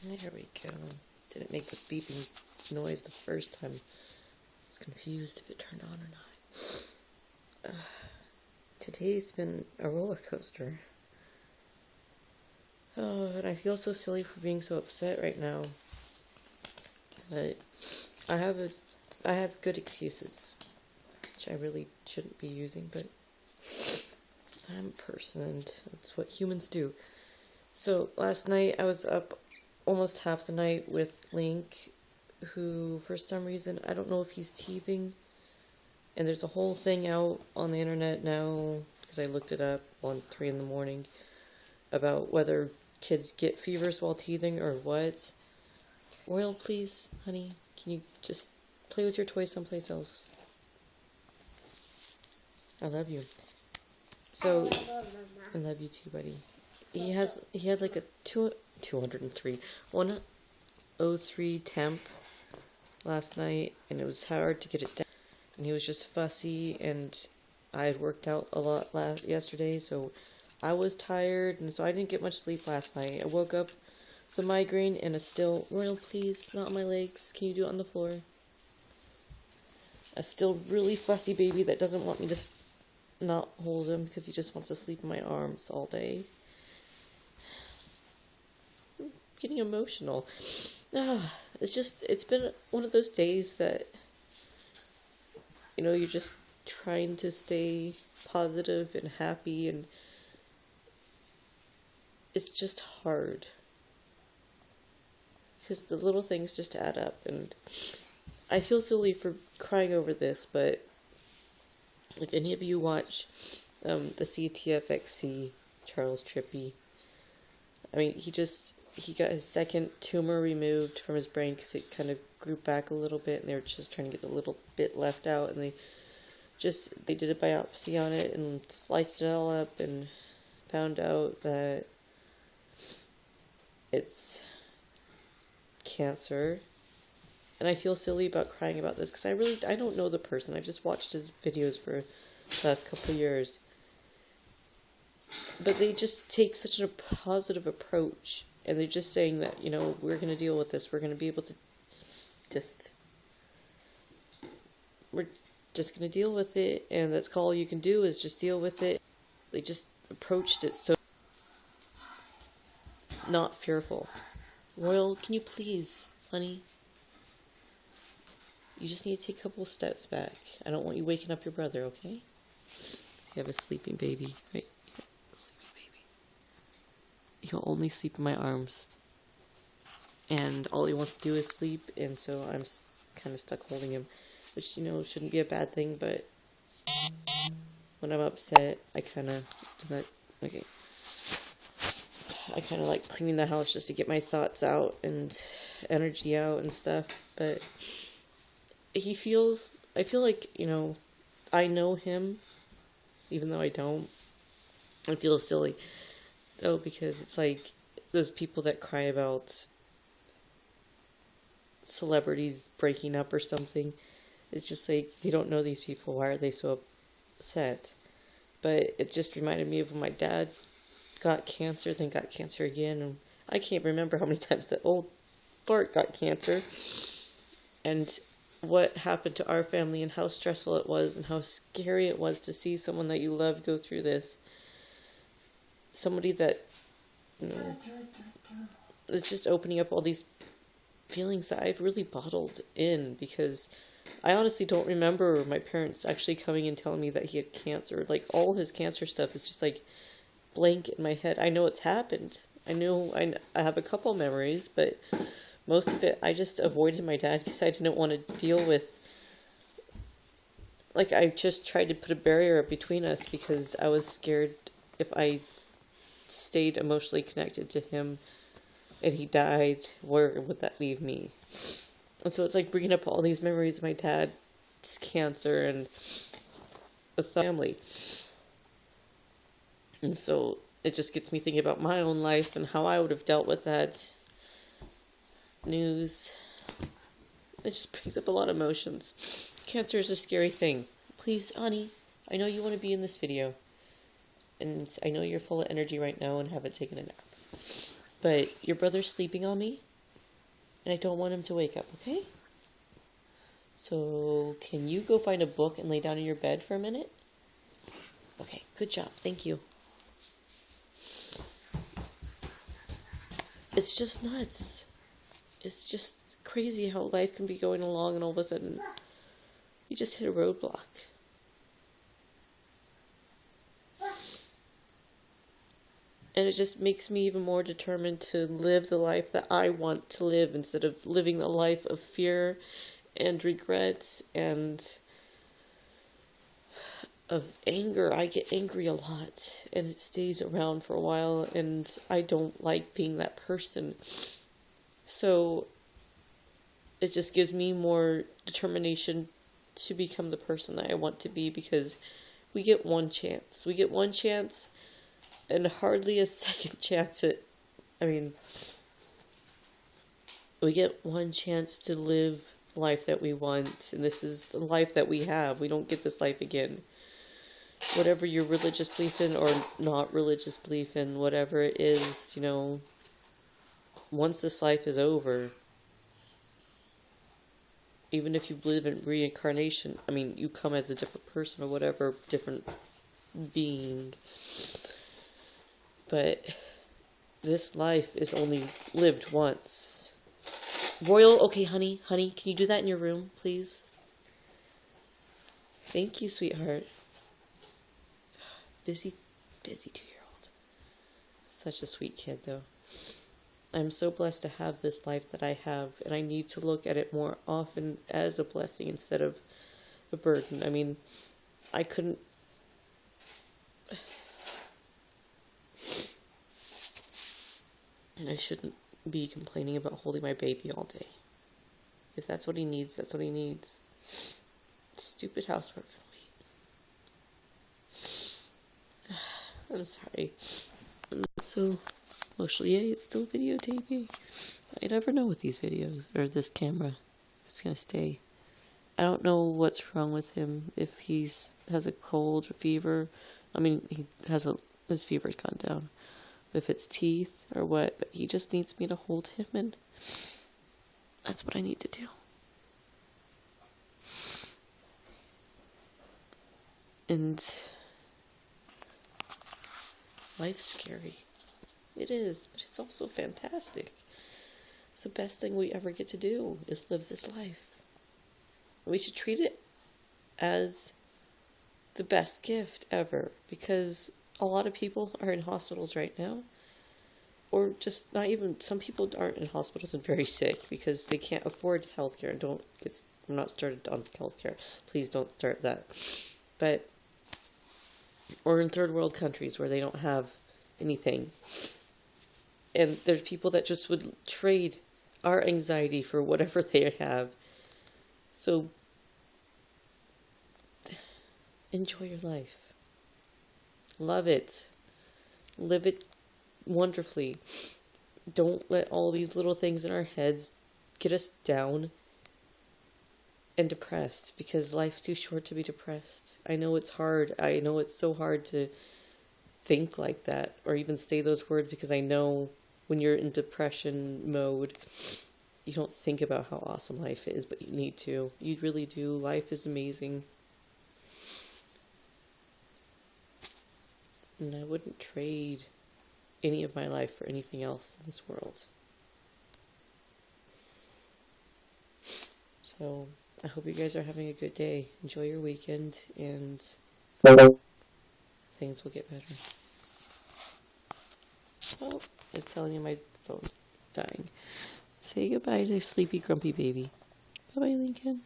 There we go. Didn't make the beeping noise the first time. I was confused if it turned on or not. Today's been a roller coaster. Oh, and I feel so silly for being so upset right now. But I have good excuses, which I really shouldn't be using, but I'm a person and that's what humans do. So last night I was up almost half the night with Link, who for some reason, I don't know if he's teething, and there's a whole thing out on the internet now, because I looked it up on 3 in the morning, about whether kids get fevers while teething or what. Royal, please, honey, can you just play with your toys someplace else? I love you. So, I love you too, buddy. He had like a 103 temp last night, and it was hard to get it down. And he was just fussy, and I had worked out a lot yesterday, so I was tired, and so I didn't get much sleep last night. I woke up with a migraine and a still, Royal, please, not on my legs. Can you do it on the floor? A still really fussy baby that doesn't want me to not hold him because he just wants to sleep in my arms all day. I'm getting emotional. It's been one of those days that, you know, you're just trying to stay positive and happy, and it's just hard. Because the little things just add up, and I feel silly for crying over this, but if any of you watch the CTFXC, Charles Trippy, I mean, he got his second tumor removed from his brain because it kind of grew back a little bit, and they were just trying to get the little bit left out, and they did a biopsy on it and sliced it all up and found out that it's cancer. And I feel silly about crying about this because I don't know the person. I've just watched his videos for the last couple of years. But they just take such a positive approach, and they're just saying that, you know, we're going to deal with this. We're going to be able to we're just going to deal with it, and that's all you can do is just deal with it. They just approached it so not fearful. Royal, can you please, honey? You just need to take a couple of steps back. I don't want you waking up your brother, okay? You have a sleeping baby, right? Yeah, sleeping baby. He'll only sleep in my arms. And all he wants to do is sleep, and so I'm kind of stuck holding him. Which, you know, shouldn't be a bad thing, but when I'm upset, I kind of like cleaning the house just to get my thoughts out and energy out and stuff, but I feel like, you know, I know him, even though I don't. I feel silly, though, because it's like those people that cry about celebrities breaking up or something. It's just like, you don't know these people. Why are they so upset? But it just reminded me of when my dad got cancer, then got cancer again, and I can't remember how many times that old Bart got cancer, and what happened to our family, and how stressful it was, and how scary it was to see someone that you loved go through this. Somebody that, you know, it's just opening up all these feelings that I've really bottled in, because I honestly don't remember my parents actually coming and telling me that he had cancer. Like, all his cancer stuff is just like blank in my head. I know it's happened. I have a couple memories, but most of it I just avoided my dad because I didn't want to deal with. Like, I just tried to put a barrier up between us because I was scared if I stayed emotionally connected to him and he died, where would that leave me? And so it's like bringing up all these memories of my dad's cancer and the family. And so it just gets me thinking about my own life and how I would have dealt with that news. It just brings up a lot of emotions. Cancer is a scary thing. Please, honey, I know you want to be in this video. And I know you're full of energy right now and haven't taken a nap. But your brother's sleeping on me, And I don't want him to wake up, okay? So, can you go find a book and lay down in your bed for a minute? Okay, good job. Thank you. It's just nuts. It's just crazy how life can be going along and all of a sudden you just hit a roadblock. And it just makes me even more determined to live the life that I want to live instead of living a life of fear and regret and of anger. I get angry a lot and it stays around for a while and I don't like being that person. So it just gives me more determination to become the person that I want to be, because we get one chance. We get one chance and hardly a second chance at, we get one chance to live the life that we want, and this is the life that we have. We don't get this life again. Whatever your religious belief in or not religious belief in, whatever it is, once this life is over, even if you believe in reincarnation, you come as a different person or whatever, different being. But this life is only lived once. Royal, okay, honey, can you do that in your room, please? Thank you, sweetheart. Busy 2-year-old. Such a sweet kid, though. I'm so blessed to have this life that I have, and I need to look at it more often as a blessing instead of a burden. I couldn't... And I shouldn't be complaining about holding my baby all day. If that's what he needs, that's what he needs. Stupid housework can wait. I'm sorry. I'm so emotional. Yeah, it's still videotaping. I never know with these videos, or this camera, if it's gonna stay. I don't know what's wrong with him, if has a cold or fever. His fever's gone down. If it's teeth or what, but he just needs me to hold him, and that's what I need to do. And life's scary. It is, but it's also fantastic. It's the best thing we ever get to do, is live this life. We should treat it as the best gift ever, because a lot of people are in hospitals right now, or just not even, some people aren't in hospitals and very sick because they can't afford healthcare. I'm not started on healthcare. Please don't start that. But, or in third world countries where they don't have anything. And there's people that just would trade our anxiety for whatever they have. So, enjoy your life. Love it. Live it wonderfully. Don't let all these little things in our heads get us down and depressed, because life's too short to be depressed. I know it's hard. I know it's so hard to think like that or even say those words, because I know when you're in depression mode, you don't think about how awesome life is, but you need to. You really do. Life is amazing. And I wouldn't trade any of my life for anything else in this world. So, I hope you guys are having a good day. Enjoy your weekend, and things will get better. Oh, it's telling you my phone's dying. Say goodbye to sleepy, grumpy baby. Bye-bye, Lincoln.